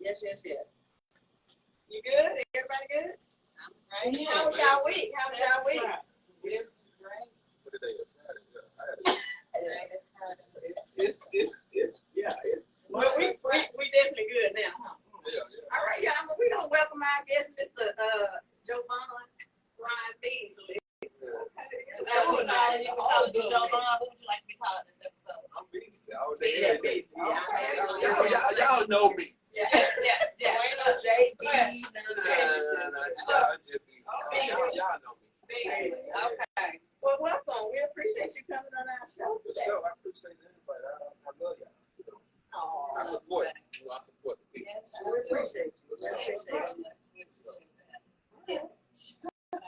Yes. You good? Everybody good? I'm right. How was y'all week? Yes. Right. What did they do? Well, we definitely good now, huh? Yeah. All right, y'all. Well, we gonna welcome our guest, Mr. Jovan Ryan Beasley. What would you like to be called this episode? I'm Beasley all day. Beasley. Y'all know me. Yes. Ain't no JB. Y'all know me. Okay. Well, welcome. We appreciate you coming on our show For today. sure, I appreciate that, but I love y'all. You know, I support the people. Yes, we appreciate you. Yes.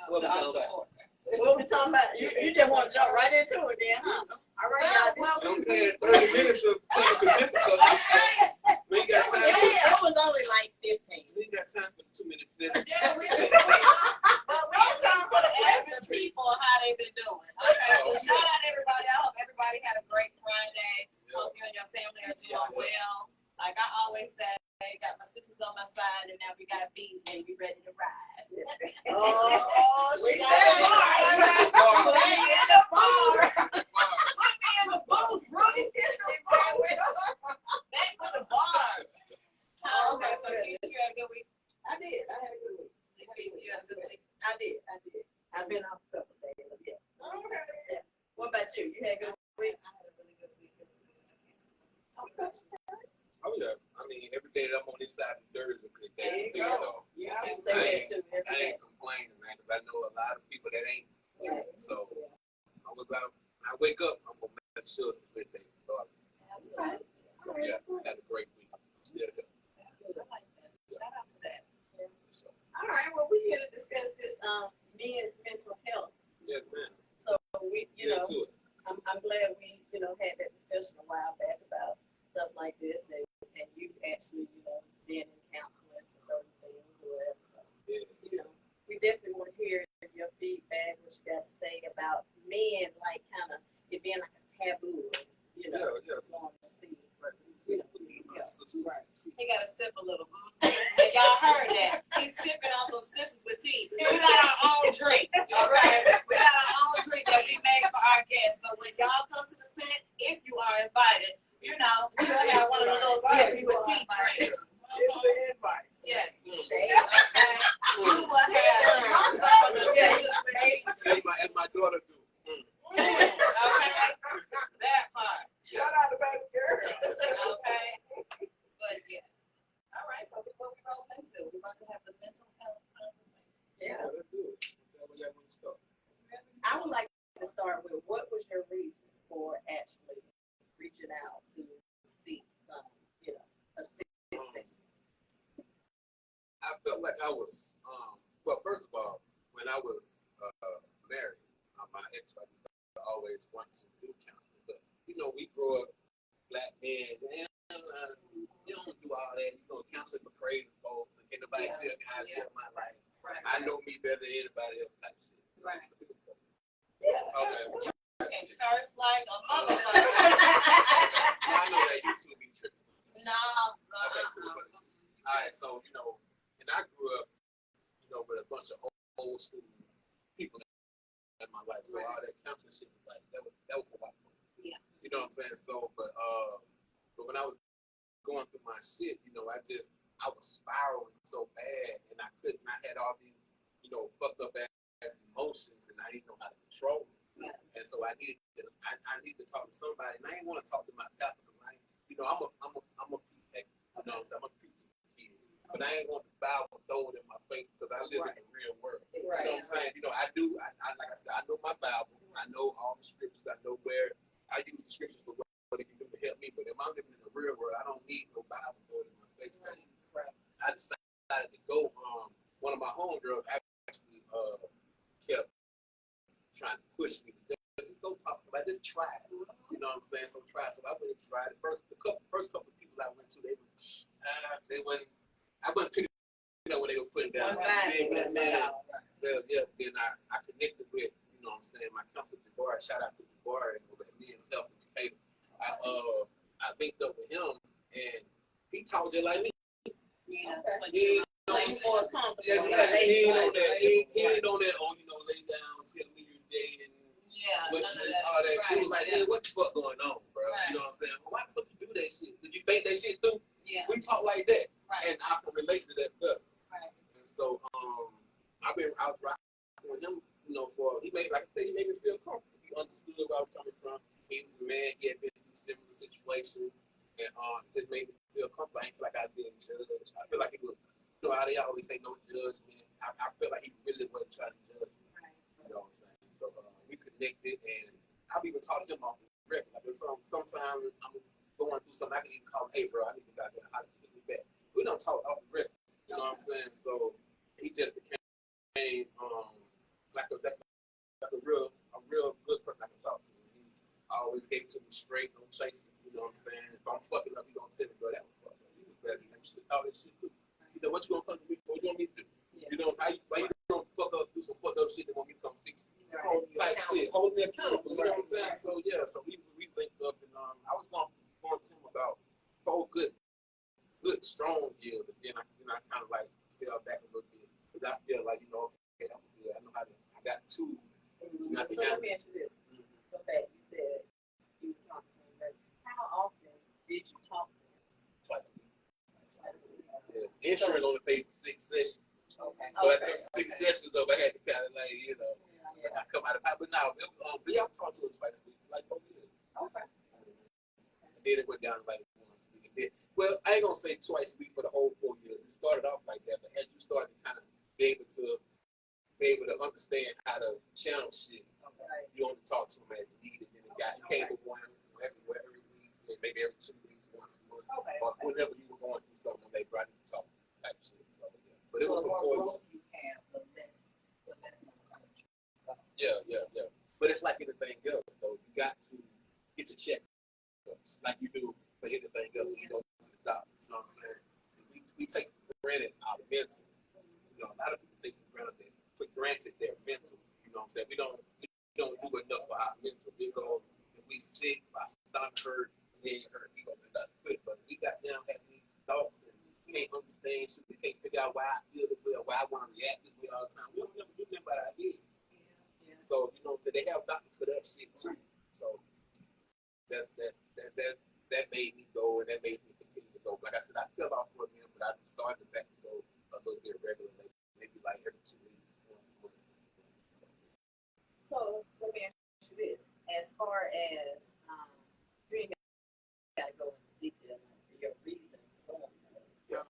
What we talking about? What we talking about? You just want to jump right into it then, huh? All right, y'all. Well, I'm paying 30 minutes of time. We ain't got time. It was only like 15. We ain't got time for 2 minutes. But we want to ask the people how they've been doing. Okay, so shout out everybody. I hope everybody had a great Friday. Hope you and your family are doing well. Like I always say, got my sisters on my side, and now we got bees, and we ready to ride. Oh, We she got said the bar. Put me in the booth, Rudy. Back with the bars. Okay, so Keisha, you had a good week? I did. I had a good week. You had a good week? I did. I've been off a couple of days. Yeah. Okay. What about you? You had a good week? I had a really good week. Okay. Oh yeah, I mean every day that I'm on this side of the dirt is a good There day. you go. So I say that too. I ain't complaining, man, because I know a lot of people that ain't. Yeah. So I wake up, I'm gonna make sure it's a good day regardless. Absolutely. So yeah, I had a great week. Still here. I like that. Shout out to that. So, All right. Well, we're here to discuss this men's mental health. yes, man. So we, Get to it. I'm glad we, had that discussion a while back about stuff like this, and you actually, been in counseling for certain things or whatever. So, we definitely want to hear your feedback, what you got to say about men, like kind of it being like a taboo, going to see. Right. He got to sip a little. And y'all heard that. He's sipping on some Sistas with tea. We got our own drink. All right. We got our own drink that we made for our guests. So when y'all come to the set, if you are invited, we'll have one of the little Sistas with tea drinks. It's the invite. Yes. You will have some of the Sistas with tea drinks. As my daughter do. Okay. That part. Shout out to baby girl. Okay. But yes. All right. So what we rolling into? We're going to have the mental health conversation. Yeah. Let's do it. Start. I would like to start with, what was your reason for actually reaching out to seek some, assistance? I felt like I was, well, first of all, when I was married, my ex-wife used to always want to do counseling, but we grow up black men, and you don't do all that. Counseling for crazy folks, and can't nobody tell me how to live my life. Right. I know me better than anybody else type shit. Right. Yeah. Okay. And curse like a motherfucker. I know that you two be tripping. No. Okay, cool. All right, so and I grew up, with a bunch of old school people in my life. So all that counseling shit was like that was for white folks. Yeah. You know what I'm saying? So, but when I was going through my shit, I was spiraling so bad, and I had all these, fucked up ass emotions, and I didn't know how to control them. Yeah. And so I needed to talk to somebody, and I didn't want to talk to my pastor because I'm a PA, I'm a preacher kid, but I ain't want the Bible thrown in my face because I live in the real world. Right. You know what I'm saying? Like I said, I know my Bible, I know all the scriptures, I know where I use the scriptures for what it can do to help me, but if I'm living in the real world, I don't need no Bible thrown in my face. So I decided to go. One of my homegirls actually kept trying to push me to just go talk to them. I just tried. You know what I'm saying? So I went and tried. The first couple of people I went to, I wasn't picking up what they were putting down. Then I connected with, what I'm saying, my counselor Jabari. Shout out to Jabari and over at Men's Health and I linked up with him, and he talked just like me. Yeah. Okay. So He you Like more comfortable. he ain't on that. He ain't on that. Oh, lay down, tell me your day and yeah, what none shit, of that. all that. Right, He was like, yeah. man, what the fuck going on, bro? Right. You know what I'm saying? Well, why the fuck you do that shit? Did you think that shit through? Yeah. We talk like that, Right. and I can relate to that stuff. Right. And so, I was rocking with him, he made me feel comfortable. He understood where I was coming from. He was a man. He had been through similar situations, and just made me feel comfortable. I ain't feel like I was being judged. I feel like it was, how they always say no judgment. I feel like he really wasn't trying to judge me. Right. You know what I'm saying? So we connected, and I've even talked to him off the record. Like sometimes I'm going through something, I can even call him, hey bro, I need to go there. How to get me back? We don't talk off the record. You know what I'm saying? So he just became like a real good person I can talk to. He always gave it to me straight, no chasing. You know what I'm saying? If I'm fucking up, he gonna tell me, bro, that was fucked up. You was better than all that shit too. What you gonna come to me for? What you want me to do? Yeah. You know, why you gonna fuck up, do some fucked up shit and want me to come fix it? Right. Type shit, hold me accountable. You know what I'm saying? So yeah, so we linked up, and I was going to him about 4 good, strong years, and then I kind of like fell back a little bit because I feel like okay, I'm good. I know how to. I got tools. Not So let me ask you this. Go back. You said you were talking to him, but how often did you talk to him? Twice a week. Twice a week. Yeah. Insurance only paid 6 sessions. Okay. So after 6 sessions up, I had to kind of like, I come out of it. But now, I'm talking to him twice a week, like 4 years. Okay. And then it went down like once a week. And then, well, I ain't gonna say twice a week for the whole 4 years. It started off like that, but as you start to kind of be able to understand how to channel shit, Okay. you only talk to him as needed. And it came with one everywhere, every week, maybe every 2 weeks, once a month, Okay. or whenever you were going through something, they brought you to talk type shit. So yeah, but it was the for more 4 years. growth you have, the less amount of time you go. Yeah. But it's like anything else, though. You got to get your check like you do for anything else when you go to the doctor. You know what I'm saying? So we take for granted our mental. A lot of people take for granted their mental. You know what I'm saying? We don't do enough for our mental. We go, if we sick, our stomach hurt, head hurt, we go to the doctor quick. But we got down having these thoughts and can't understand shit. We can't figure out why I feel this way or why I want to react this way all the time. We don't never do nothing about our head. Yeah. So, you know what I'm saying? They have doctors for that shit too. So that made me go, and that made me continue to go. Like I said, I fell off for a minute, but I started back to go a little bit regularly, maybe like every 2 weeks, once a month. So let me ask you this: as far as you ain't got to go into detail for your reason for going there.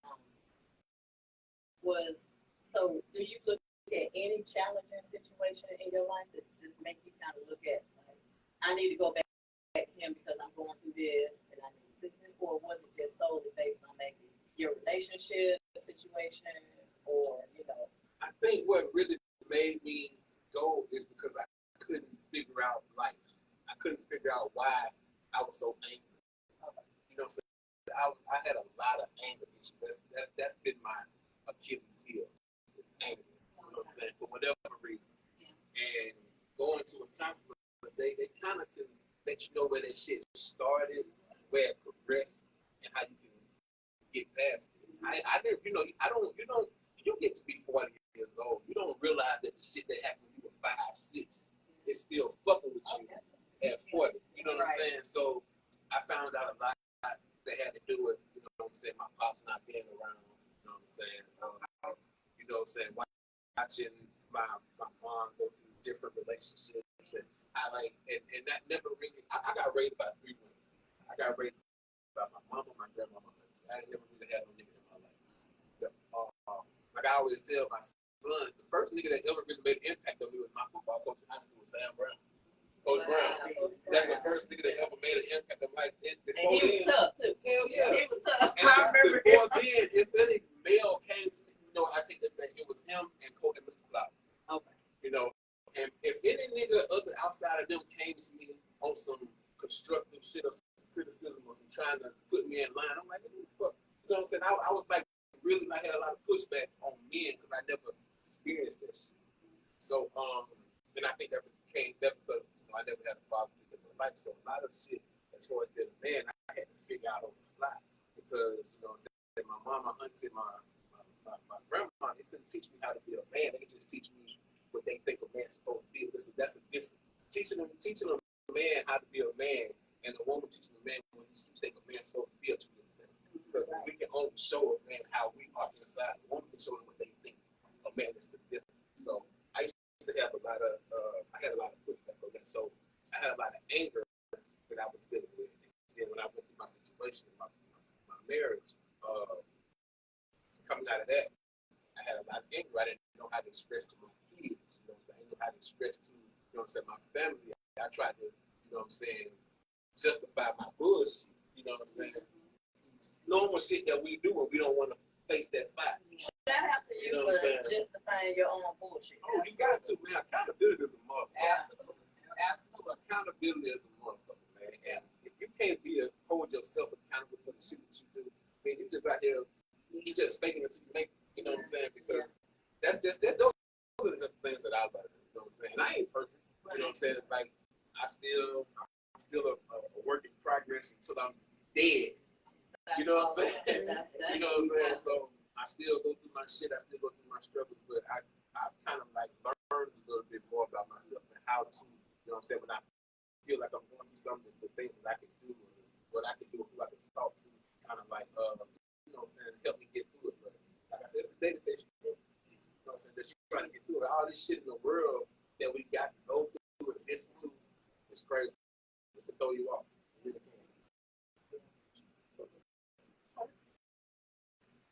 Do you look at any challenging situation in your life that just make you kind of look at like, I need to go back to him because I'm going through this and I need to fix it, or was it just solely based on maybe your relationship situation, or I think what really made me go is because I couldn't figure out life. I couldn't figure out why I was so angry. You know, so I had a lot of anger issues. That's been my Achilles heel. Is anger. You know what I'm saying? For whatever reason. And going to a counselor, they kind of can let you know where that shit started, where it progressed, and how you can get past it. I never, you get to be 40 years old, you don't realize that the shit that happened when you were 5, 6 is still fucking with you at 40. You know what I'm saying? So I found out a lot that had to do with, you know what I'm saying, my pops not being around. You know what I'm saying? Watching my mom go through different relationships, and and that never really. I got raised by 3 women. I got raised by my mama, my grandmama. I never really had no nigga in my life. Like I always tell my son, the first nigga that ever really made an impact on me was my football coach in high school, Sam Brown. Coach Brown. That's the first nigga that ever made an impact on my life. and he was tough too. Hell yeah. He was tough. And I remember before then, if any male came to me, I take that back. It was him and Coach and Mr. Flower. Okay. And if any nigga other outside of them came to me on some constructive shit or some criticism or some trying to put me in line, I'm like, what the fuck? You know what I'm saying? I was like, really, I had a lot of pushback on men because I never experienced that shit. So, and I think that became that because I never had a father figure in my life. So a lot of shit, as far as being a man, I had to figure out on the fly because, what I'm saying, my mom my auntie, my grandma, they couldn't teach me how to be a man. They could just teach me what they think a man's supposed to be. That's a difference. Teaching a man how to be a man and a woman teaching a man what you think a man's supposed to be a two different things. Because we can only show a man how we are inside. A woman can show them what they think a man is to them. So I used to have a lot of, I had a lot of pushback on that. So I had a lot of anger that I was dealing with. And then when I went through my situation, my marriage, coming out of that, I had a lot of anger. I didn't know how to express to my kids. You know what I'm saying? I didn't know how to express to, you know what I'm saying, my family. I tried to, you know what I'm saying, justify my bullshit. You know what I'm saying? It's normal shit that we do when we don't want to face that fight. Shout out to you, You know what I'm for saying? justifying your own bullshit. Oh, you got to, man. Accountability is a motherfucker. Absolutely. Accountability is a motherfucker, man. And if you can't hold yourself accountable for the shit that you do, then you just out here, you just faking it till you make it. You know what I'm saying? Because those are the things that I learned. You know what I'm saying? And I ain't perfect. You know what I'm saying? Like I'm still a work in progress until I'm dead. You know what I'm saying? You know what I'm saying? So I still go through my shit. I still go through my struggles, but I kind of like learned a little bit more about myself and how to, you know what I'm saying, when I feel like I'm going through something, the things that I can do, what I can do, who I can talk to, kind of like, you know what I'm saying, help me get through it. But like I said, it's a day-to-day struggle. You know what I'm saying? Just trying to get through it. All this shit in the world that we got to go through and listen to is crazy. It can throw you off.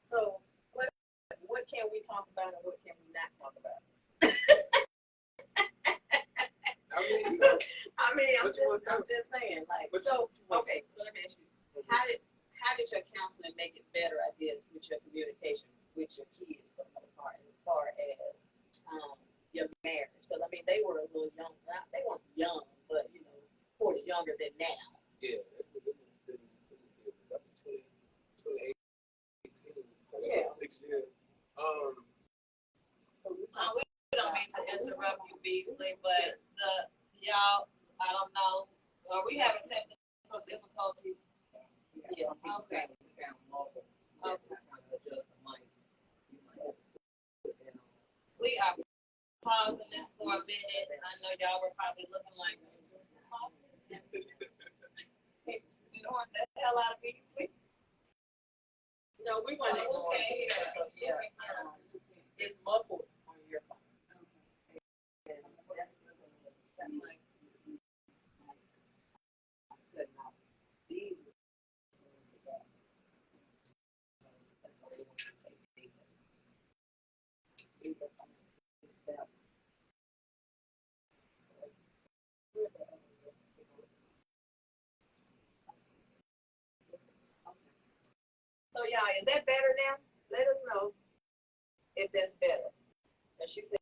So what can we talk about and what can we not talk about? I'm just saying, like, so okay, so let me ask you, how did your counseling make it better, I guess, with your communication with your kids for the most part, as far as your marriage? Because I mean, they were a little young. They weren't young, but you know, of course, younger than now. Yeah, that was 2018. So Yeah. 6 years. So We don't mean to interrupt you, Beasley, but y'all, I don't know. Are we having technical difficulties? Yeah. Okay. Sound muffled. Okay. Trying to adjust the mics. You might put that on. We are pausing this for a minute. I know y'all were probably looking like just talking. You know what the hell out of Beasley? no, we So want to who can hear us? Who yeah, can hear us? it's muffled on your phone. These are going together. So that's why they want to take data. These are coming together. So we're the other way. So y'all, is that better now? Let us know if that's better. And she said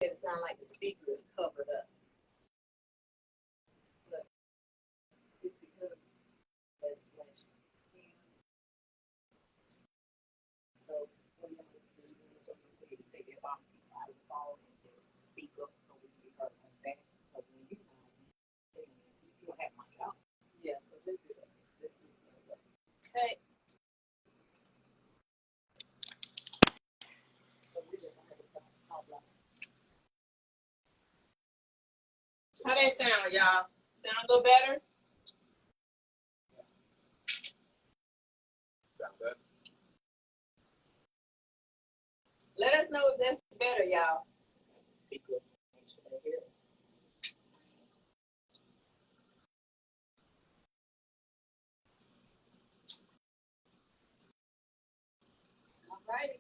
it sounds like the speaker is covered up. But it's because that's flashing. So when you do so you need to take that bottom piece out of the phone and just speak up so we can be heard on that. Because when you don't have my out. Yeah, so just do that. Just do that. Okay. So we just have to stop top line. How that sound, y'all? Sound a little better? Sound better? Let us know if that's better, y'all. Speak up. Make sure they hear us. All righty.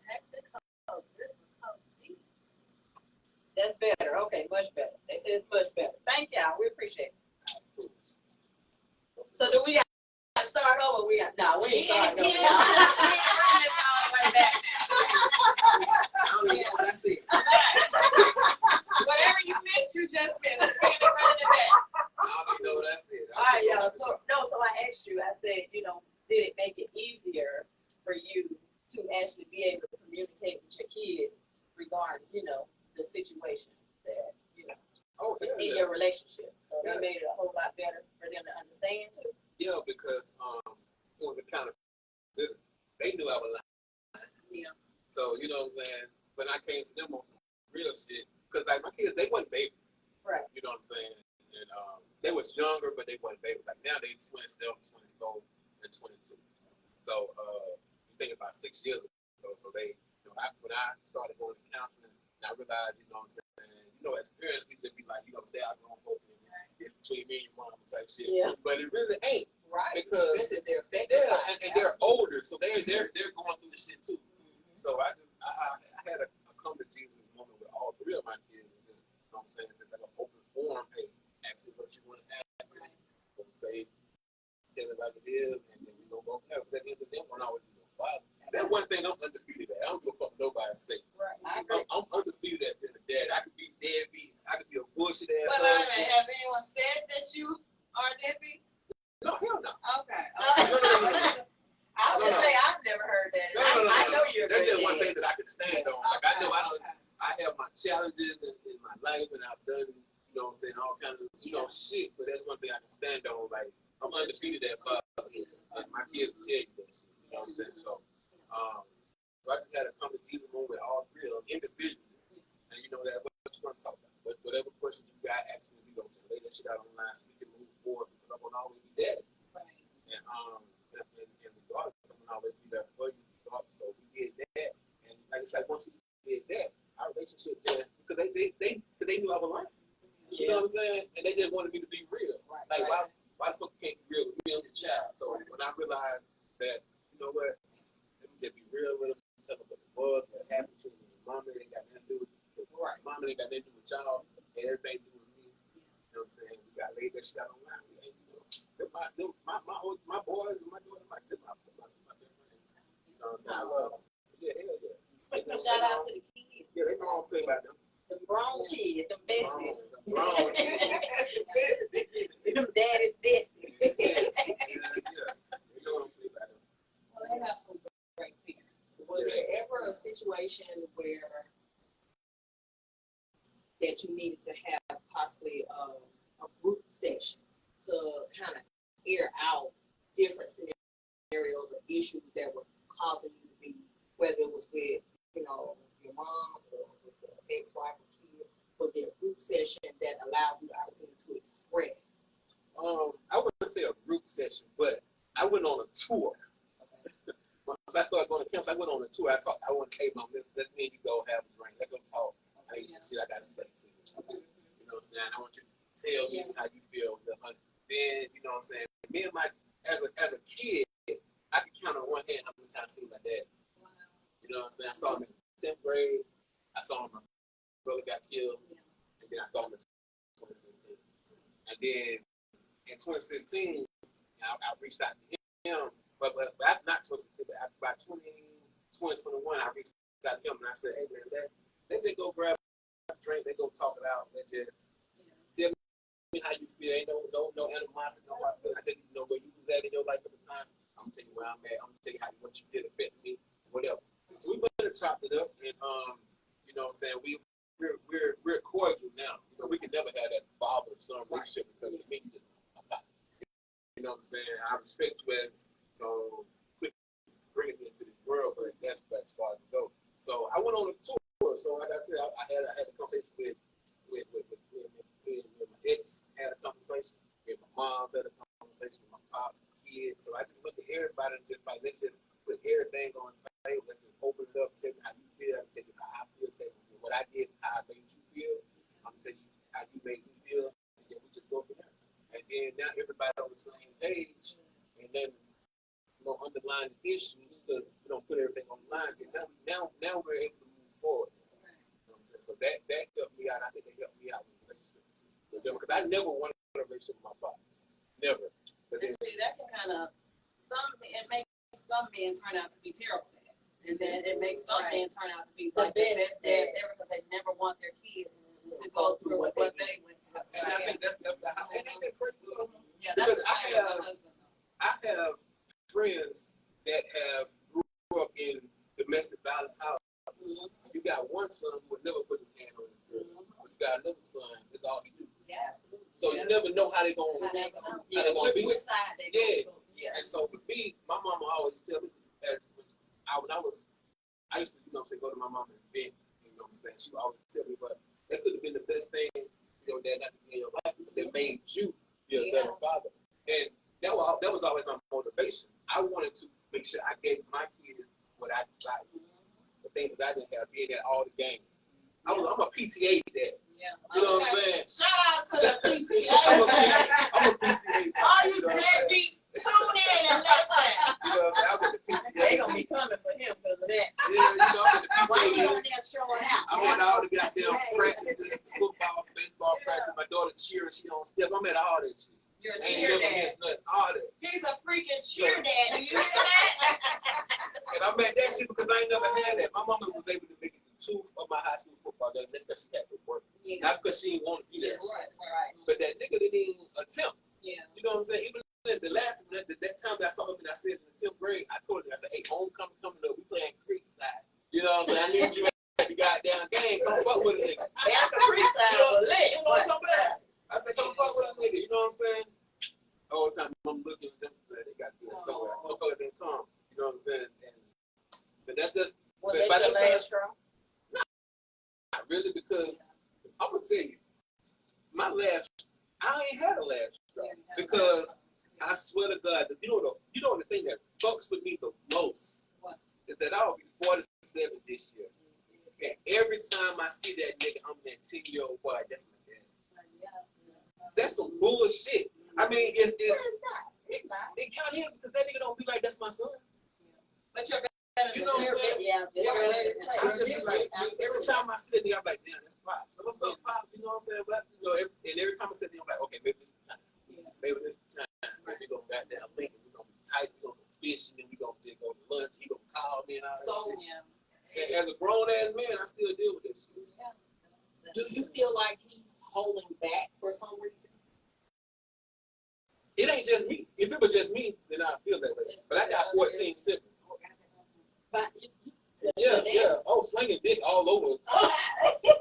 Technical difficulties. That's better. Okay, much better. They say it's much better. Thank y'all. We appreciate it. So do we got to start over? We ain't starting over. I don't even know what I said. Whatever you missed, you just missed. Let's get it running back. I don't even know what I said. All right, y'all. So I asked you, I said, you know, did it make it easier for you to actually be able to communicate with your kids regarding, you know, the situation that, you know, in your relationship? So that made it a whole lot better for them to understand too. Yeah, because it was accountability. they knew I was lying. Yeah. So, you know what I'm saying? When I came to them on some real shit, because like my kids, they wasn't babies. Right. You know what I'm saying? And they was younger, but they wasn't babies. Like now they 27, 24, and 22. So you think about 6 years ago. So they, you know, when I started going to counseling, and I realized, you know what I'm saying? You know, as parents, we just be like, you know, stay out of home and between me and your mom type shit. Yeah. But it really ain't. Right. Because especially if they're affected. and they're older, so they're going through the shit too. Mm-hmm. So I had a come to Jesus moment with all three of my kids, and just, you know what I'm saying, just like an open forum. Hey, ask me what you want to ask me. Say, tell it like it is, and then we gonna go there. Because at the end of the day, one always be no father. That's one thing I'm undefeated at. I don't give a fuck what nobody say. Right. I'm undefeated at being a dad. I could be deadbeat. I could be a bullshit ass. But has anyone said that you are deadbeat? No, hell no. Okay. I was gonna say I've never heard that. I know you're. That's just good one dad. thing that I can stand on. Like I know I have my challenges in my life, and I've done, you know what I'm saying, all kinds of, you know, shit. But that's one thing I can stand on. Like I'm undefeated at father, and my kids will tell you that shit. You know what I'm saying? So, I just had to come to Jesus moment with all three of them individually, and you know that what you want to talk about. But whatever questions you got, ask me. We don't lay that shit out online so we can move forward because I'm gonna always be daddy. Right. And regardless, I'm gonna always be there for you. Regardless. So we did that, and like it's like once we did that, our relationship just because they knew I was lying. You know what I'm saying? And they just wanted me to be real. Right. Like why the fuck can't be real with me? I'm your child. So when I realized that, you know what, let me just be real with them, tell them what it was, what happened to me. Mama ain't got nothing to do with Mama ain't got nothing to do with y'all, and everything to do with me. You know what I'm saying? We got laid that shit out online. We ain't, you know, my boys and my daughter, my best friends. You know what I'm saying? I love them. Yeah, hell yeah. Shout out to the kids. Yeah, they know what I'm saying about them. The grown kids, the besties. Grown. Them daddy's besties. Yeah, they know what I'm saying about them. Well, they have some great parents. Was there ever a situation where that you needed to have possibly a group session to kind of air out different scenarios or issues that were causing you to be, whether it was with, you know, your mom or with the ex-wife or kids? Was there a group session that allowed you the opportunity to express? I wouldn't say a group session, but I went on a tour. Okay. Once I started going to camps, I went on a tour. I want to hey, mom, let's me and you go have a drink. Let's go talk. I need some shit I got to say to you. You know what I'm saying? I want you to tell me how you feel. Then, you know what I'm saying? Me and as a kid, I could count on one hand how many times I seen my dad. Wow. You know what I'm saying? I saw him in the 10th grade. I saw him when my brother got killed. And then I saw him in 2016. And then in 2016, I reached out to him. But not 2016, but by 2021, I reached out to him and I said, hey, man, let's just go grab a drink. Let's go talk it out. Let's just tell me how you feel. Ain't no animosity, no hostility. I just need to know where you was at in your life at the time. I'm gonna tell you where I'm at. I'm gonna tell you what you did affect me, whatever. So we went and chopped it up, and you know what I'm saying, we're cordial now. You know, we can never have that father-son relationship because to me, I'm not. You know what I'm saying? I respect you as, you know, bringing me into this world, but that's as far as we go. So I went on a tour. So like I said, I had a conversation with my ex, had a conversation with my mom's, had a conversation with my pops, my kids. So I just went to everybody and just like, let's just put everything on the table. Let's just open it up, tell me how you feel, tell you how I feel, tell you what I did, how I made you feel. I'm telling you how you made me feel, and then we just go from there. And then now everybody on the same page, and then underlying issues because we don't put everything on the line. And now we're able to move forward. So that helped me out. I think that helped me out with relationships too. Because I never wanted a relationship with my father. Never. But then, See, that can kind of it makes some men turn out to be terrible dads, and then it makes some men turn out to be like the best dads ever because they never want their kids to go through what they went through. and I think that's how ain't that crazy. Yeah, that's Because the same with my husband. I have friends that have grew up in domestic violence houses. You got one son who would never put his hand on his girl. But you got another son, that's all he do. Yeah, absolutely. So you never know how they gonna be. Which side they go. Yeah. And so with me, my mama always tell me, I used to, you know what I'm saying, go to my mom and vent, you know what I'm saying. She would always tell me, but that could have been the best thing, you know, that happened in your life that made you be a better father. And that was always my motivation. I wanted to make sure I gave my kids what I decided, the things that I didn't have, being at all the games. I'm a PTA dad. Yeah. You know what I'm saying? Shout out to the PTA. I'm a PTA dad. All you deadbeats, tune in and listen. You know what I'm saying? I was a PTA. They gonna be coming for him because of that. Yeah, you know, I'm in the Why you PTA. on there showing out? I went all the goddamn practices, football, baseball practice. My daughter cheering, she on step. I'm at all that shit. You're a Ain't cheer never dad. missed nothing. All that. He's a freaking cheer dad. Do you hear that? And I'm at that shit because I ain't never had that. My mama was able to make it the tooth of my high school football game. That's because she had to work. Yeah. Not because she didn't want to be there. Right. But that nigga didn't even attempt. Yeah. You know what I'm saying? Even the last that time that I saw him and I said in the 10th grade, I told him, I said, hey, homecoming coming up. We playing Creekside. You know what I'm saying? I need you at the goddamn game. Come fuck with a nigga. After Creekside was lit. You know what I'm talking about? I said, come fuck with a nigga. You know what I'm saying? All the time I'm looking at them, they got to be somewhere. No color didn't come. You know what I'm saying? But that's just. Was but that by your that time, last straw? not really, because I'm gonna tell you, I ain't had a last straw because I swear to God, you know the thing that fucks with me the most is that I'll be 47 this year, and every time I see that nigga, I'm that 10-year-old boy. That's my dad. That's some bullshit. I mean, it kind of is because that nigga don't be like, that's my son. But you're better You know what I'm saying? Yeah, I just be like, every time I see that nigga, I'm like, damn, that's Pops. So what's up, Pops? You know what I'm saying? But, you know, and every time I see that nigga, I'm like, okay, maybe this is the time. Maybe this is the time. Maybe we're going to goddamn link. We're going to be tight. We're going to go fishing. And we're going to just go to lunch. He going to call me and all that shit. And as a grown-ass man, I still deal with this shit. Do you feel like he's holding back for some reason? It ain't just me. If it was just me, then I'd feel that way. But I got 14 siblings. But Yeah. Oh, slinging dick all over.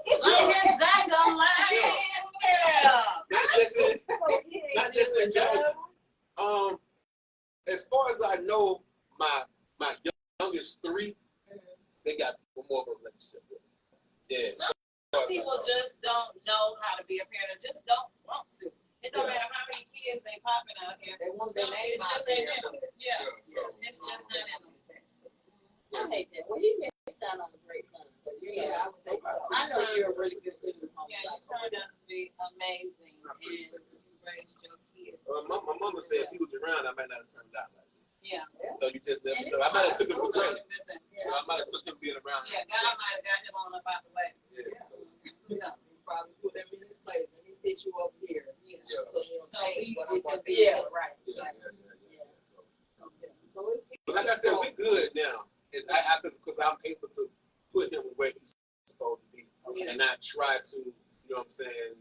Slinging Zango line. Yeah. Not just in general. As far as I know, my youngest three, they got more of a relationship with. Yeah. Some people just don't know how to be a parent, or just don't want to. It don't matter how many kids they popping out here. They want their name It's out just ain't there. in them. Yeah. It's just not in them. I hate that. Well, you missed out on a great son. But Yeah, I would think so. I know you're a really good student. Yeah, you turned out to be amazing, and you raised your kids. My mama said if he was around, I might not have turned out like that. Yeah. So you just never And know. I might have took him for it's granted. a good thing. I might have took him being around. Yeah, God might have got him on up out the way. Yeah. So, You know, probably put them in this place. Let me sit you over here. Yeah. yeah. So you So don't these take what we I'm can going be. Yeah, right. Yeah. So it's But like I said, we good now. Because I'm able to put him where he's supposed to be, and not try to, you know what I'm saying,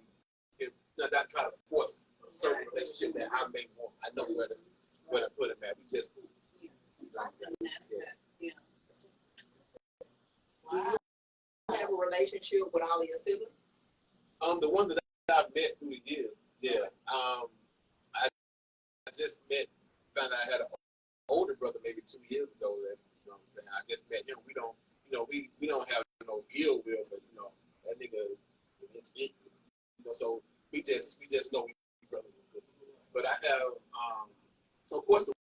not try to force a certain relationship that I may want. I know where to put him at. We just cool. You know what I'm saying? That's it. Yeah. Do you have a relationship with all of your siblings? The one that I've met through the years, yeah. I just found out I had an older brother maybe 2 years ago. That, you know what I'm saying? I just met him. We don't have no ill will, but you know that nigga is business. You know, so we just know we brothers and sisters. But I have, of course, the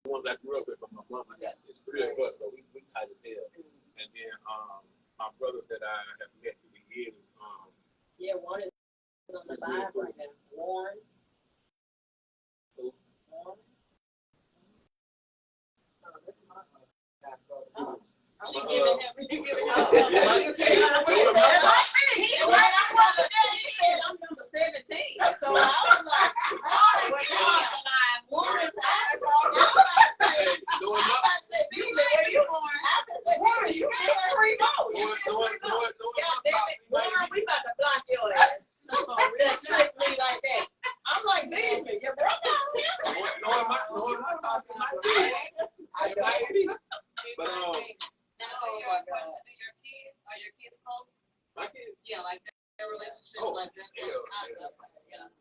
ones I grew up with, my mom. It's 3 of us, so we tight as hell. And then my brothers that I have met through the years. Yeah, one is on the live right now. Warren. Who? Warren. That's my brother. Oh. She giving him. You giving him. I'm number 17. So I was like, oh, Where you on the line? Warren. Hey, doing up. I said, "Be where you are." I said, "Warren, you get 3 more." God damn it, Warren, we about to block your ass. That trick me like that. I'm like, Benjamin, your brother out here. I might be. But Now, are your kids close? my kids. Yeah, like their relationship, Oh, like that. hell, Yeah,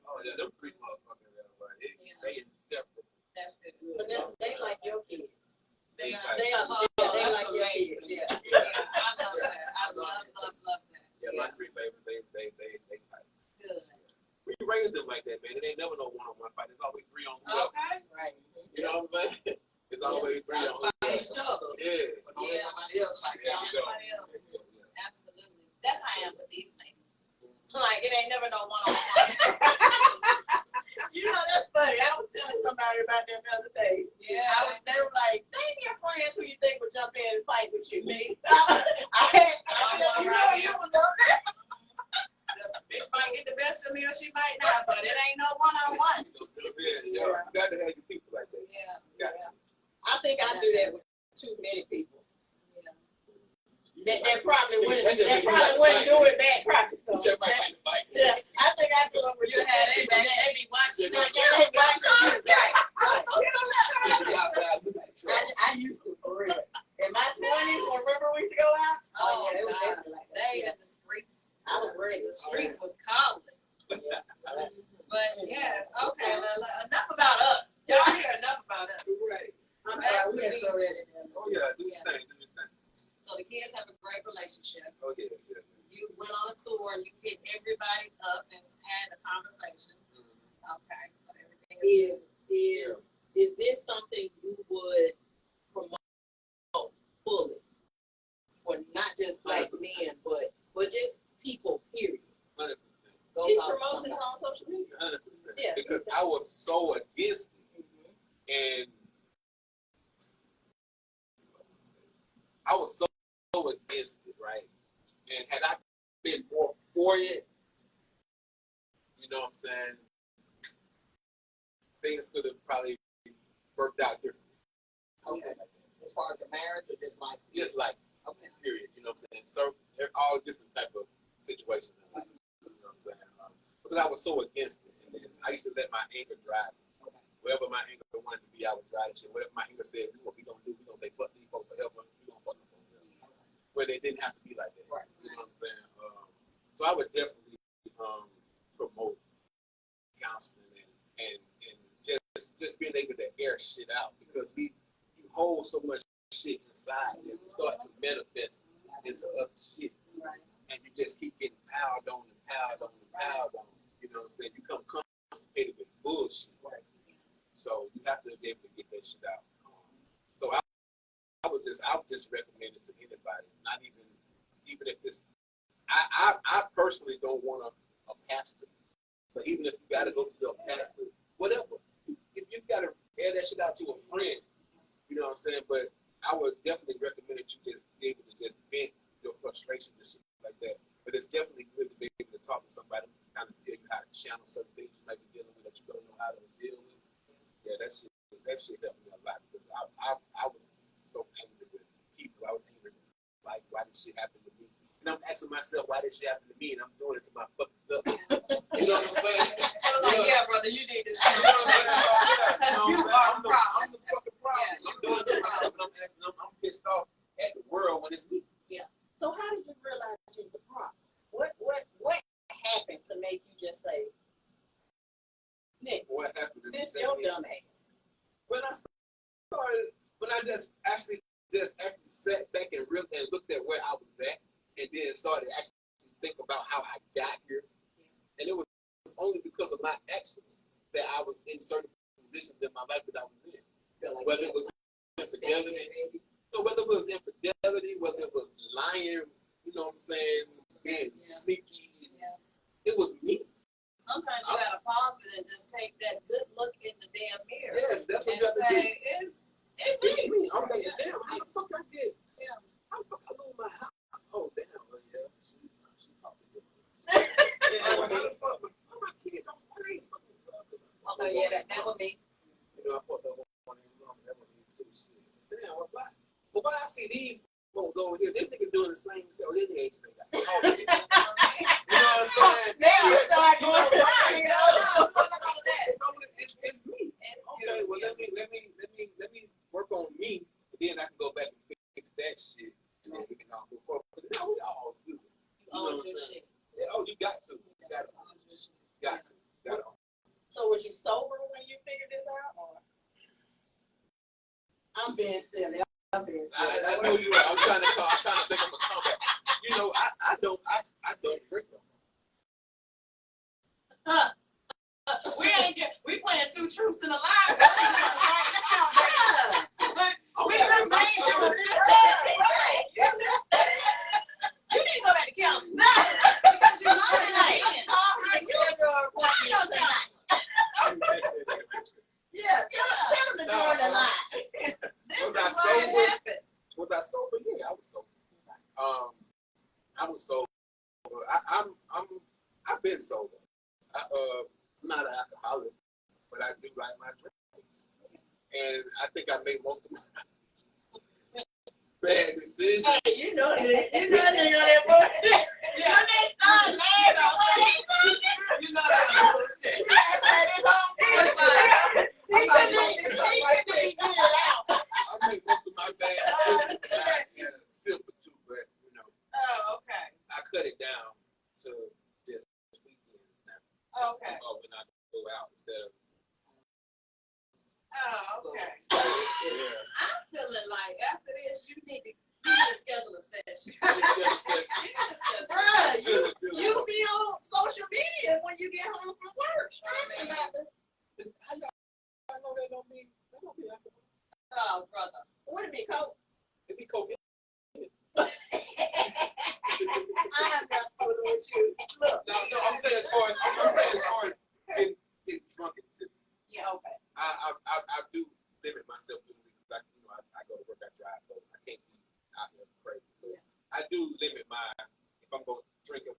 Oh yeah, them 3 motherfuckers. They inseparable. that's good. But they like your kids. They They are. They like your Yeah, nobody else like There y'all. you go. Nobody else. Yeah. Absolutely. That's how I am with these ladies. Like, it ain't never no one-on-one. You know, that's funny. I was telling somebody about that the other day. Yeah. They were like, name your friends who you think would jump in and fight with you. Me. You know, you was on there. The bitch might get the best of me or she might not, but it ain't no one-on-one. You got to have your people like that. Yeah. Got to. I think I do that with too many people. Yeah. That probably wouldn't. That just That means you probably like to wouldn't fight. do it back practice. You just might like to fight. Yeah, I think I do it with You had they be watching. Yeah, they watching you. Just outside looking at you. I used to for real. In my 20s, when River we used to go out. Oh, yeah, it was God. definitely like that. Stayed Yeah. in the streets. I was ready. The streets was calling. Yeah. But yes, okay. Well, enough about us. Y'all hear enough about us. Right. I'm Back sorry, to we didn't these. throw that in there. Oh yeah, do your thing, do your thing. So the kids have a great relationship. Oh yeah, yeah. You went on a tour and you hit everybody up and had a conversation. Okay, so everything Is this something you would promote fully for not just black 100%. men, but just people? Period. 100%. Goes He out to promotes it somebody. on social media. 100%. Yeah. Because I was so against it, Mhm. and I was so against it, right? And had I been more for it, you know what I'm saying, things could have probably worked out differently. Okay. As far as the marriage or just like Just like, okay. period, you know what I'm saying? So they're all different type of situations in life, you know what I'm saying? Because I was so against it, and then I used to let my anger drive me. Okay. Wherever my anger wanted to be, I would drive that shit. Whatever my anger said, this is what we gonna do. We gonna say fuck these folks forever. We gonna fuck them forever. But they didn't have to be like that. Right. You know what I'm saying? So I would definitely promote counseling and just being able to air shit out, because you hold so much shit inside and you start to manifest into other shit. Right. And you just keep getting piled on and piled on and piled on. You know what I'm saying? You become constipated with bullshit. Right. So you have to be able to get that shit out. So I would just recommend it to anybody. Not even if it's. I personally don't want a pastor, but even if you got to go to a pastor, whatever. If you got to air that shit out to a friend, you know what I'm saying. But I would definitely recommend that you just be able to just vent your frustrations and shit like that. But it's definitely good to be able to talk to somebody who can kind of tell you how to channel certain things you might be dealing with that you don't know how to deal with. Yeah, that shit helped me a lot, because I was so angry with people. I was angry, like, why did shit happen to me? And I'm asking myself, why did shit happen to me? And I'm doing it to my fucking self. You know what I'm saying? I was like, yeah, brother, you need to You know what I'm You saying? are the problem. I'm the fucking problem. Yeah, I'm doing it to myself, and I'm pissed off at the world when it's me. So how did you realize you were the problem? What happened to make you just say, Nick, What happened to me? this your dumb ass? When I just actually sat back and looked at where I was at, and then started actually think about how I got here. And it was only because of my actions that I was in certain positions in my life that I was in. Like Whether it was infidelity, whether it was infidelity, whether it was lying, you know what I'm saying, being sneaky. Yeah. It was me. Sometimes you gotta pause it and just take that good look in the damn mirror. Yes, that's what And you have to do. say, it's It's me. me. I'm like, damn, how the fuck I get? Yeah. How the fuck I lose my house? Oh, damn, well, yeah. She probably did. How the fuck? Oh, my kid, I ain't fucking Oh yeah, that would be. You know, I fucked up on him, that would be too shit. Damn, why I see these folks over here, this nigga doing the same shit, this nigga ain't saying that. Oh, shit. You know what I'm saying? Now you start You know going what I'm saying? It's It's me. Okay, well let me work on me, and then I can go back and fix that shit, and then we can all move forward. But now we all do it. You own your shit. Yeah, oh, you got to. Got to. So was you sober when you figured this out, or? I'm being silly. I know you are. I'm trying to think of a comeback. You know, I don't drink no more. We playing two truths and a lie. Right now, baby. We just made you a yeah, I was sober. I was sober. I've been sober. I'm not an alcoholic, but I do like my drinks. And I think I made most of my bad decisions. Hey, you know that boy. You know they start laughing. You know that bullshit. I made most of my bad decisions. I had a sip or two, but Oh, okay. I cut it down to just weekends now. Okay. When I go out instead of. Oh, okay. Yeah. I'm feeling like after this, you need to schedule a session. Bruh, you be on social media when you get home from work. Stressing about the. I know that don't mean alcohol. Oh, brother. What it be, Coke? It be cocaine. I'm not fooling with you. Look. No, I'm saying as far as getting drunk and sits. Yeah, okay. I do limit myself to the week because I go to work, I drive, so I can't be out here crazy. Yeah. I do limit if I'm going to drink at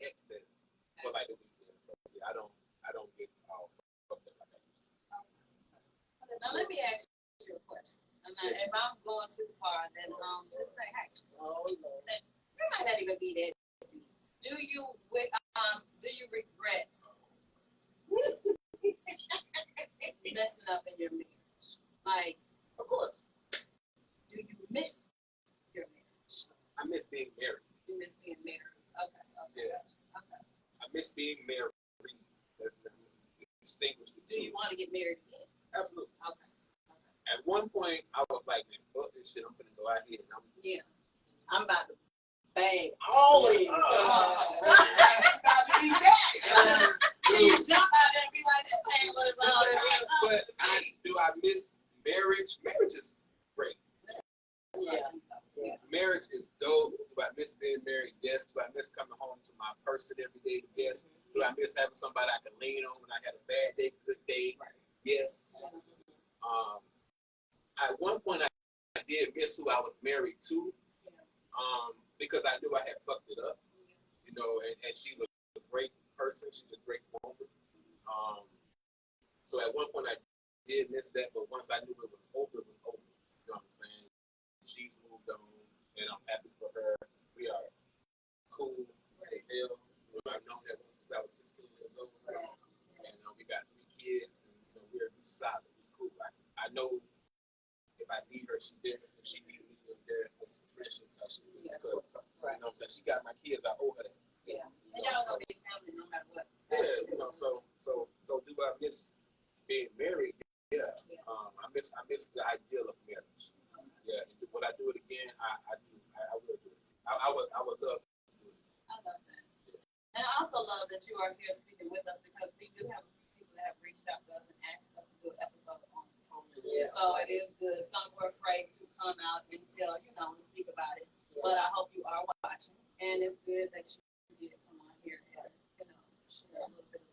excess for like the weekend. So yeah, I don't get all fucked up like I used to. Now let me ask you a question. If I'm going too far, then just say, hey. Oh, Lord. You might not even be that deep. Do you regret messing up in your marriage? Like, Of course, do you miss your marriage? I miss being married. You miss being married. Okay. Yeah. Okay. I miss being married. Distinguish the Do two. you want to get married again? Absolutely. Okay. At one point, I was like, man, fuck this shit. I'm finna go out here and I'm about to bang all of these. You jump out there and be like, this ain't what it's all about. But do I miss marriage? Marriage is great. Yeah. Marriage is dope. Do I miss being married? Yes. Do I miss coming home to my person every day? Yes. Do I miss having somebody I can lean on when I had a bad day, good day? Yes. At one point, I did miss who I was married to, because I knew I had fucked it up, and she's a great person. She's a great woman. So at one point, I did miss that, but once I knew it was over, it was over. You know what I'm saying? She's moved on, and I'm happy for her. We are cool as hell. I've known her since I was 16 years old. And we got 3 kids, and we're solid. We're cool. I know if I need her, she's there. If she needs me, we're there. For some friendship type shit. Because, you know what I'm saying? She got my kids. I owe her that. Yeah. And y'all gonna be family no matter what. Yeah, so do I miss being married? Yeah. I miss the ideal of marriage. Yeah, and would I do it again? I do. I will do it. I would love to do it. I love that. Yeah. And I also love that you are here speaking with us because we do have a few people that have reached out to us and asked us to do an episode on this. Yeah. So it is good. Some were afraid to come out and tell, and speak about it. Yeah. But I hope you are watching. And it's good that you did come on here and, share a little bit of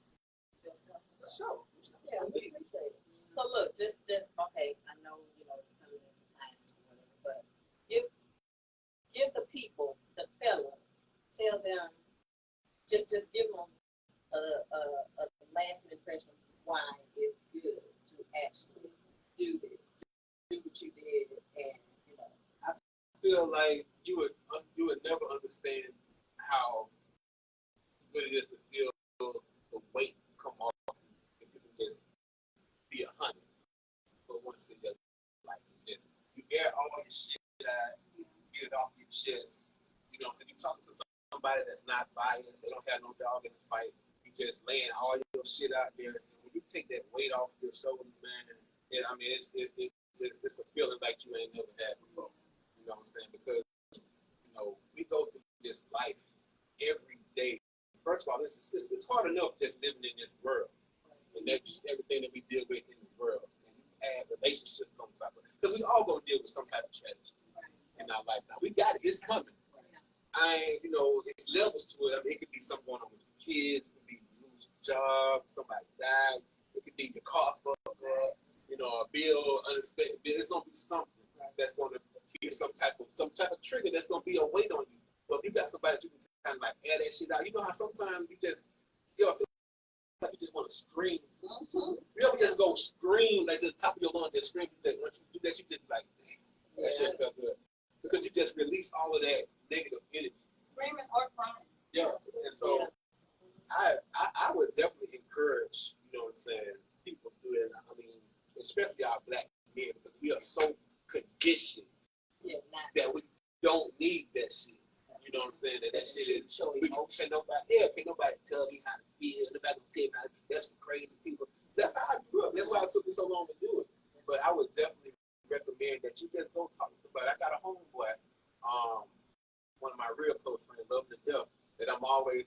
yourself. Sure. Yeah, we appreciate it. So look, just okay. I know it's coming into time or whatever, but give the people, the fellas, tell them, just give them a lasting impression of why it's good to actually do this, do what you did, and I feel like you would never understand how good it is to feel the weight come off if you can just be 100 for once in your life. You air all your shit out, get it off your chest. You talking to somebody that's not biased, they don't have no dog in the fight. You just laying all your shit out there. And when you take that weight off your shoulders, man, it's a feeling like you ain't never had before. You know what I'm saying? Because we go through this life every day. First of all, it's hard enough just living in this world and everything that we deal with in the world. And you add relationships on top of it. Because we all gonna deal with some type of tragedy in our lifetime. We got it. It's coming. It's levels to it. It could be something going on with your kids. It could be you lose your job, somebody died. It could be your car fucked up. A bill, unexpected bill. It's gonna be something that's gonna it's some type of trigger that's gonna be a weight on you. But if you got somebody that you can kind of like air that shit out, you know how sometimes you just, I feel like you just want to scream. You ever just go scream like to the top of your lungs, just scream. Once you do that, you just like, damn, that shit felt good because you just release all of that negative energy. Screaming or crying. Yeah, and so I would definitely encourage, you know what I'm saying, people to do it. I mean, especially our black men, because we are so conditioned that we don't need that shit. You know what I'm saying? That shit is can't nobody tell me how to feel. Nobody can tell me how to, that's for crazy people. That's how I grew up. That's why it took me so long to do it. But I would definitely recommend that you just go talk to somebody. I got a homeboy, one of my real close friends, love him to death, that I'm always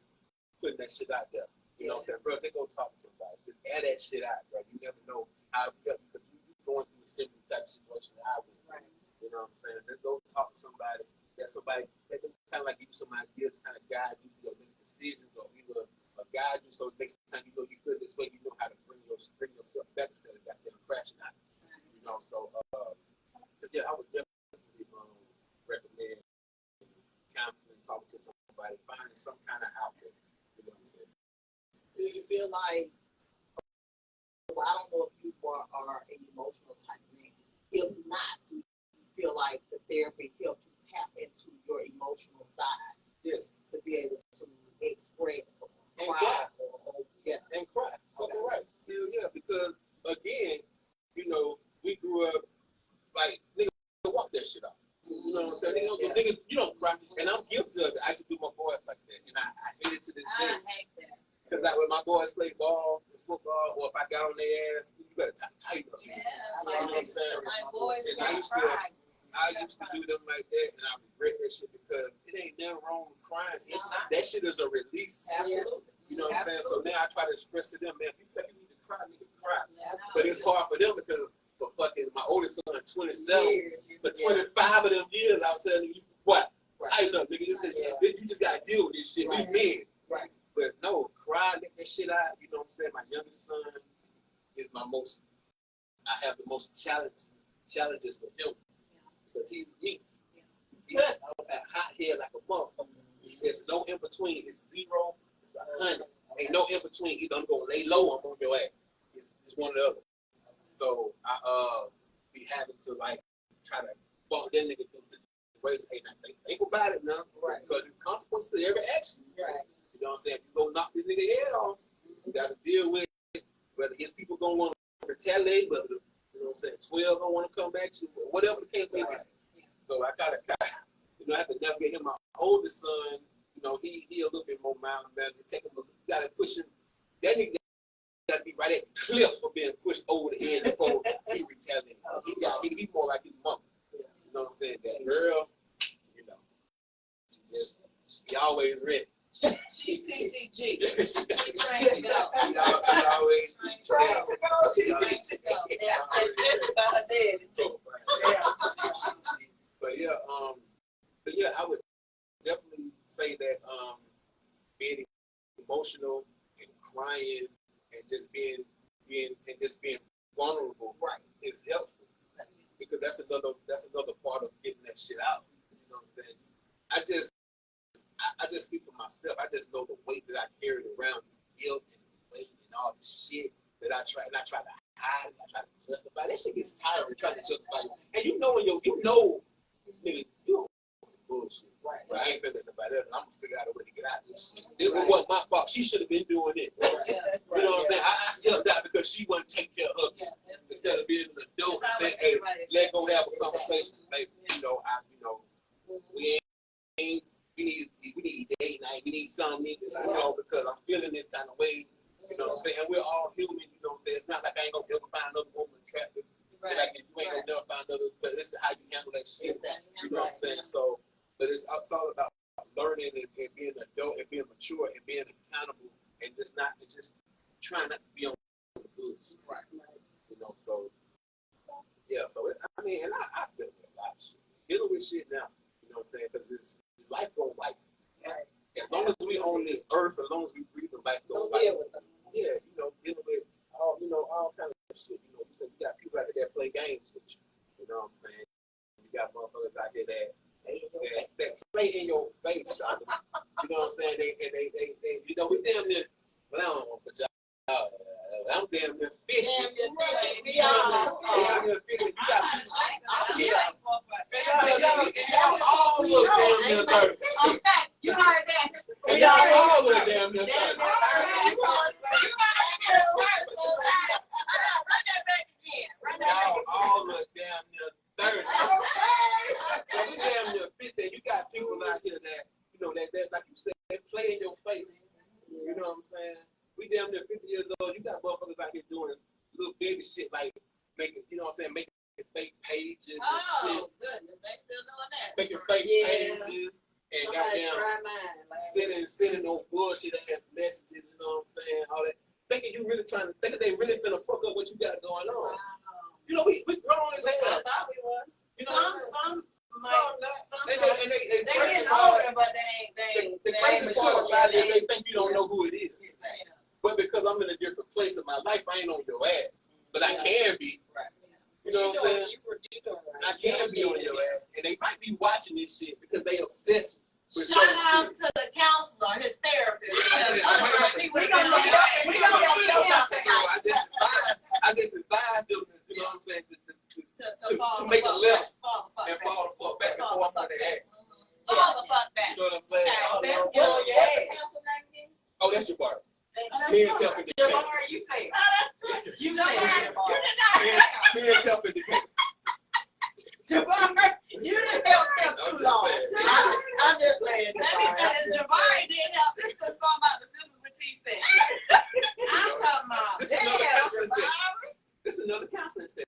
putting that shit out there. You know what I'm saying? Bro, just go talk to somebody. Just air that shit out, bro. You never know how because you're going through a similar type of situation that I went through. Right. You know what I'm saying? Just go talk to somebody. That somebody that can kind of like give you some ideas, kind of guide you through your next decisions, or either guide you so next time you know you feel this way, you know how to bring yourself back instead of goddamn crashing out. You know, so yeah, I would definitely recommend counseling, talking to somebody, finding some kind of outlet. You know what I'm saying? Do you feel like, well, I don't know if you are an emotional type man. If not, do you feel like the therapy helped you tap into your emotional side? Yes. To be able to express and cry. And cry. Okay. Right. Hell yeah, because again, you know, we grew up like niggas walk that shit out. You know what I'm saying? Niggas, you don't cry, and I'm guilty of it. I used to do my boys like that, and I hate it to this day. I hate that. Because like when my boys play ball, football, or if I got on their ass, you better tighten up. Yeah, you know what I'm saying? my boys and cry. I used to do them like that, and I regret that shit because it ain't nothing wrong with crying. It's not. That shit is a release. Absolutely. You know what I'm saying? So now I try to express to them, man, if you feel like you need to cry, you need to cry. Absolutely. But it's hard for them because for fucking my oldest son, 27, for 25 of them years, I was telling you, what? Tighten up, nigga. You just gotta deal with this shit. We men. Right. But no, cry, let that shit out. You know what I'm saying? My youngest son is I have the most challenges with him. Because he's me. He's hot head like a motherfucker. There's no in between. It's 0, it's 100. Ain't no in between. Either I'm gonna lay low or I'm on your ass. It's one or the other. So I be having to like try to bump that nigga through situations. Hey, now think about it now. Right. Because there's consequences to every action. Right. You know what I'm saying? If you go knock this nigga head off, you gotta deal with it. Whether his people gonna want to retaliate, whether you know what I'm saying, 12 gonna want to come back to you, whatever the case may be. So I gotta you know, I have to navigate him. My oldest son, you know, he a little bit more mild mannered. Take him, you gotta push him. That nigga gotta be right at the cliff for being pushed over the edge before he retaliates. He more like his mom. You know what I'm saying? That girl, you know, she always ready. She TTG. She trained to go. She always trained to go. She trained to go. Yeah, especially about her daddy too. But yeah, I would definitely say that being emotional and crying and just being vulnerable, right, is helpful because that's another part of getting that shit out. You know what I'm saying? I just speak for myself. I just know the weight that I carried around, the guilt and the weight and all the shit that I try to hide and I try to justify. That shit gets tiring trying to justify it. And you know, nigga, you don't some bullshit. Right. But I ain't feeling about that. I'm gonna figure out a way to get out of this shit. This wasn't my fault. She should have been doing it. Right. Yeah. You know what I'm saying? I stepped out because she wasn't taking care of her. Instead of being an adult and saying, hey, let's go have a conversation. Maybe, we need date night. We need something, because I'm feeling this kind of way. You know what I'm saying? And we're all human. You know what I'm saying? It's not like I ain't gonna ever find another woman attractive. Right. Like you ain't gonna never find another. But it's how you handle that shit. You know what I'm saying? So, but it's all about learning and being an adult and being mature and being accountable and just trying not to be on the goods. Right. You know. So yeah. So I feel a lot of shit. Dealing with shit now. You know what I'm saying? Because it's life going life. Right. As long as we own this earth, as long as we breathe, the life going life. Yeah, dealing with all kind of shit. You said you got people out there that play games with you. You know what I'm saying? You got motherfuckers out here that play in your face, Shawty. You know what I'm saying? They you know, we damn near, well, I don't want to put y'all out. I'm damn near 50. Damn near 50. You know what I'm saying? Damn near 50. You got y'all all look damn near 30. Okay, you heard that. And y'all all look damn near 30. Y'all all look damn near 30. So we damn near 50. You got people out here that, you know, that like you said, they play in your face. You know what I'm saying? We damn near 50 years old. You got motherfuckers out here doing little baby shit like making, you know what I'm saying, making fake pages and shit. Oh, goodness, they still doing that. Making fake pages and Somebody goddamn try mine. sending no bullshit ass messages, you know what I'm saying? All that. Thinking they really finna fuck up what you got going on. You know, we grown as hell. I thought we were. You know, Some they getting older, but they the crazy part about it is they think you don't know who it is. But because I'm in a different place in my life, I ain't on your ass. But I can be. You know what I'm saying? I can be on your ass. And they might be watching this shit because they obsessed with shout out to the counselor, his therapist. I just advise them, you know what I'm saying, to make a left and fall the fuck back before I'm on their ass. Fall the fuck back. You know what I'm saying? Okay. Oh, that's your bar. Men's help in defense. Jabbar, you fail. You Jabbar, fail. Men's help in defense. Jabbar, you didn't help him too long. I'm just playing. Jabari did help. This is a song about the Sistas with T said. I'm talking about. This is another counseling session. This is another counseling session.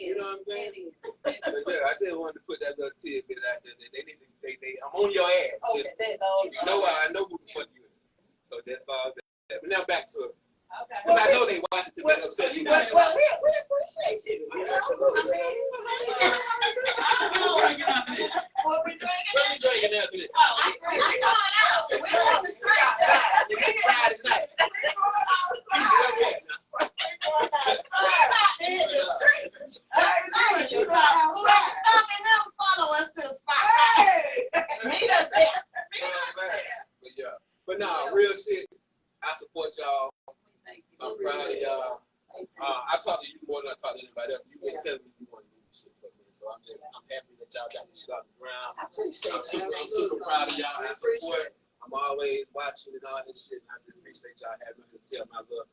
You know what I'm saying? I just wanted to put that little tidbit out there. I'm on your ass. Okay, You know I know who the fuck you is. So that's all that. But now back to it. Okay. Because I know they watch it because they're upset. Well, we appreciate you. Absolutely. What we drinking? What are you drinking after this? Oh, we going out. We on the street. Outside. It's Friday night. We going outside. Okay. We about to hit the streets. Whoever stopping them, follow us to the spot. Meet us there. But no, real shit. I support y'all. I'm proud of y'all. I talk to you more than I talk to anybody else. You've been telling me you want to do this shit for me. So I'm happy that y'all got this shit off the ground. I'm super proud of y'all. I support. I'm always watching and all this shit. And I just appreciate y'all having me to tell my little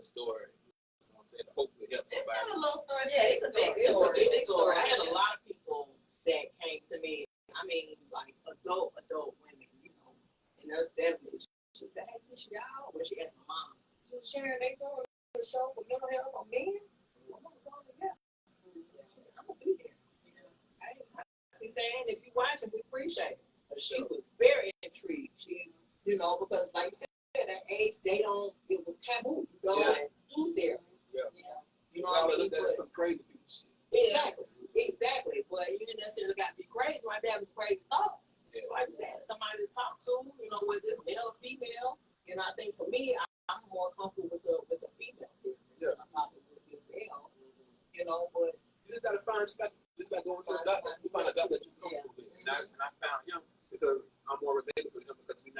story. You know what I'm saying? Hopefully it helps It's somebody. not a little story. Yeah, it's a big story. It's a big story. I had a lot of people that came to me. I mean, like adult women, you know, in their 70s. She said, "Hey, Keisha, y'all," when she asked my mom, she said, "Sharon, they doing a show for mental health on men?" My mom told me, "Yeah." She said, "I'm gonna be there." She said, "And if you watch it, we appreciate it." But she was very intrigued. She, you know, because like you said, that age, it was taboo. You don't do therapy. Yeah. You know what I mean? That's some crazy people shit. Exactly. But you didn't necessarily got to be crazy. You might have crazy thoughts. Yeah. Like I said, somebody to talk to, you know, whether it's male or female. And I think for me, I'm more comfortable with the female. Yeah. I'm not with the male, you know, but You just gotta find just like going to a doctor. You find a doctor that you're comfortable with. And I found him because I'm more relatable with him because we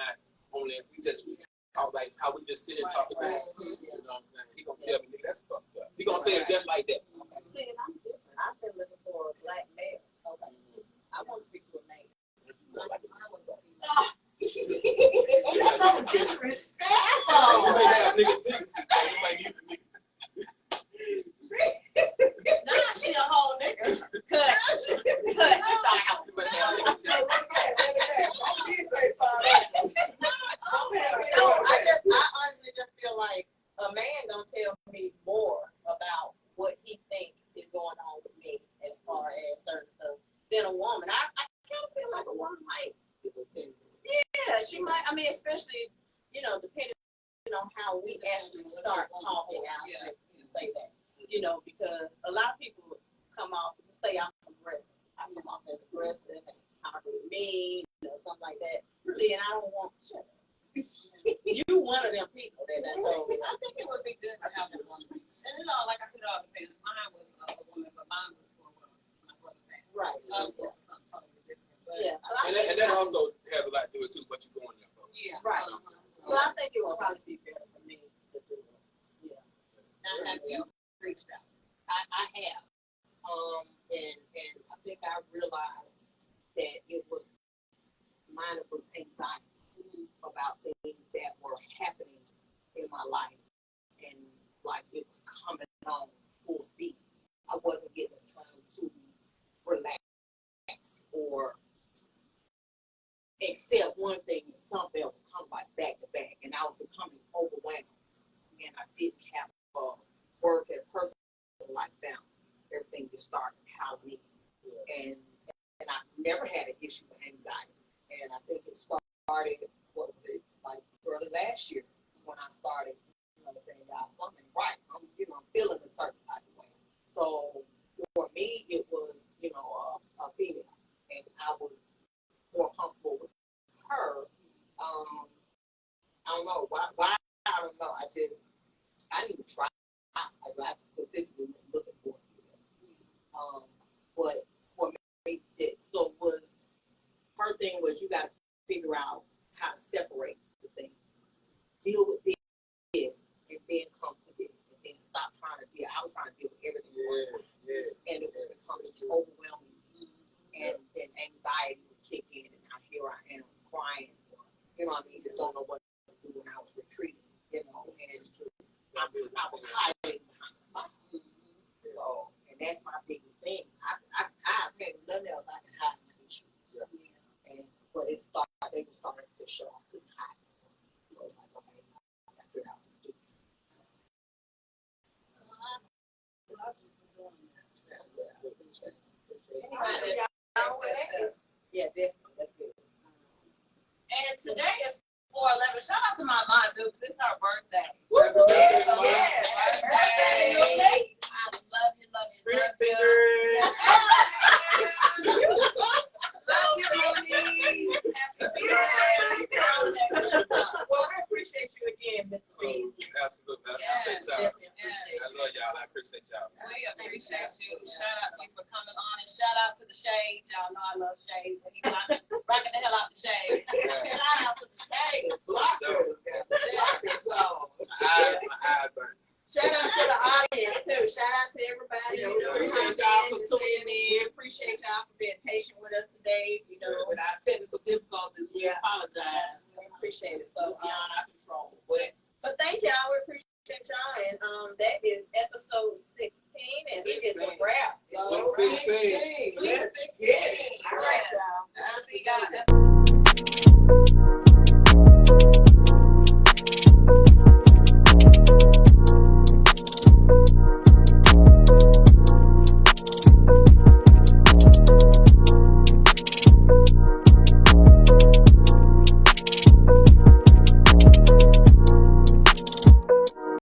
talk like how we just sit and talk about it. You know what I'm saying? He gonna tell me, nigga, that's fucked up. He gonna say it just like that. See, and I'm different. I've been looking for a black male. Okay. I want to speak to a man. It's so disrespectful. You may have nigga tendencies, so you might need a nigga. Now she a whole nigga. Cut. You might have nigga I honestly just feel like a man gonna tell me more about what he think is going on with me as far as certain stuff than a woman. I kind of feel like a woman might. Yeah, she might. I mean, especially, you know, depending on how we actually start talking out and say that, you know, because a lot of people come off and say I'm aggressive. I come off as aggressive and I'm really mean, you know, something like that. See, and I don't want to. You one of them people that I told me. I think it would be good to have a woman. And you know, like I said, it all depends. Mine was a woman, but mine was for my brother passed. Right. Something totally different. But Yeah, so I And think, that also has a lot to do with too what you going there for. yeah. right. So I think it would probably be better for me to do it. Yeah. Now, have you reached out? I have. And I think I realized that mine was anxiety about things that were happening in my life, and like it was coming on full speed. I wasn't getting the time to relax or accept one thing and something else come like back to back, and I was becoming overwhelmed, and I didn't have work and personal life balance. Everything just started piling in, and I never had an issue with anxiety, and I think it started, what was it, like early last year when I started, saying, God, something right. I'm feeling a certain type of way. So for me, it was, a female, and I was more comfortable with her. I don't know why. I don't know. I didn't even try. I specifically looking for it. But for me, so was her thing was you got to figure out how to separate the things, deal with this, and then come to this, and then stop trying to deal. I was trying to deal with everything at one time, and it was becoming overwhelming, and then anxiety would kick in, and now here I am crying, just don't know what to do when I was retreating, and I was hiding behind the smile. So, and that's my biggest thing. I have nothing else I can hide my issues. But they were starting to show. I couldn't hide them. I was like, okay, I got to figure out something to do. Yeah, definitely. That's good. And today is 4/11. Shout out to my mom, Dukes. This is our birthday. Birthday, Mom. Yes, Happy birthday. birthday. I love you, love you, Spirit love you. fingers. Love you, mommy. Happy birthday. Well, we appreciate you again, Mr. Beasley. Absolutely. I Yes, appreciate y'all. Definitely appreciate I you. love y'all. I appreciate y'all. We appreciate you. Shout out to you for coming on, and shout out to the Shades. Y'all know I love Shades, and he rocking the hell out the Shades. Shout out to the Shades. Blockers. My eyes burn. Shout out to the audience too. Shout out to everybody. We appreciate y'all for tuning in. We appreciate y'all for being patient with us today. With our technical difficulties, we apologize. We appreciate it. So So, beyond our control. but thank y'all. We appreciate y'all. And that is episode 16, and it is a wrap. Sweet 16. Sweet 16. All